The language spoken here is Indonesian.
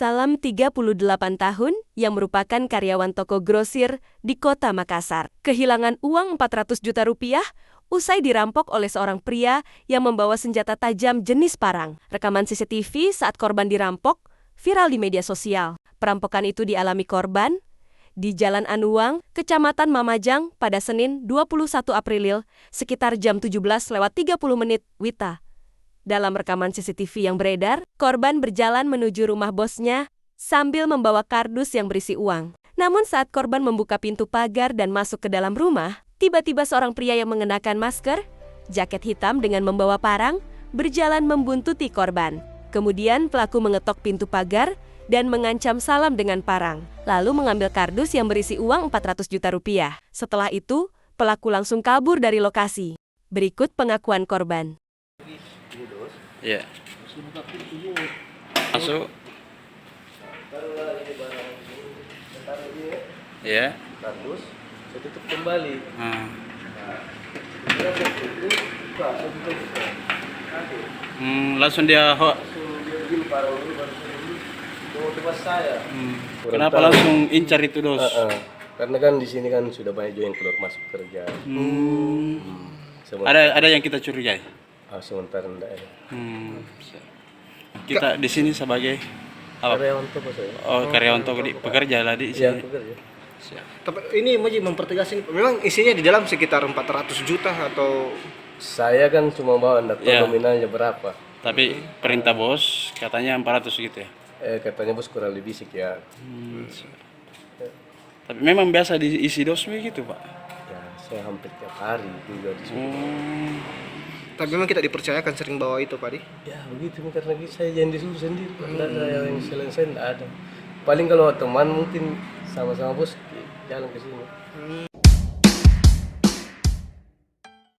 Salam 38 tahun yang merupakan karyawan toko grosir di kota Makassar. Kehilangan uang 400 juta rupiah usai dirampok oleh seorang pria yang membawa senjata tajam jenis parang. Rekaman CCTV saat korban dirampok viral di media sosial. Perampokan itu dialami korban di Jalan Anuwang, Kecamatan Mamajang pada Senin 21 April sekitar jam 17.30 WITA. Dalam rekaman CCTV yang beredar, korban berjalan menuju rumah bosnya sambil membawa kardus yang berisi uang. Namun saat korban membuka pintu pagar dan masuk ke dalam rumah, tiba-tiba seorang pria yang mengenakan masker, jaket hitam dengan membawa parang, berjalan membuntuti korban. Kemudian pelaku mengetok pintu pagar dan mengancam salam dengan parang, lalu mengambil kardus yang berisi uang 400 juta rupiah. Setelah itu, pelaku langsung kabur dari lokasi. Berikut pengakuan korban. Iya. Masuk. Iya. Kardus, saya tutup kembali. Langsung dia Bilang parang ini baru saya ini mau tebas saya. Kenapa langsung incar itu, Dos? Karena kan di sini kan sudah banyak juga yang keluar masuk kerja. Ada yang kita curigai. Sementara enggak ya. Kita di sini sebagai apa? Karyawan toko saya. Oh, karyawan toko di pekerja lah di Iya, sini. pekerja. Tapi ini Moji mempertegas ini, memang isinya di dalam sekitar 400 juta atau Saya kan cuma bawa enggak tahu Iya. nominalnya berapa. Tapi perintah bos katanya 400 gitu ya. Katanya bos kurang lebih sih ya. Tapi memang biasa diisi dos gitu, Pak. Ya, saya hampir tiap hari juga di sini. tapi memang kita dipercayakan sering bawa itu, Pak Di. Ya begitu karena saya jangan disuruh sendiri. Enggak ada yang selain saya enggak ada. Paling kalau teman mungkin sama-sama bos jalan ke sini.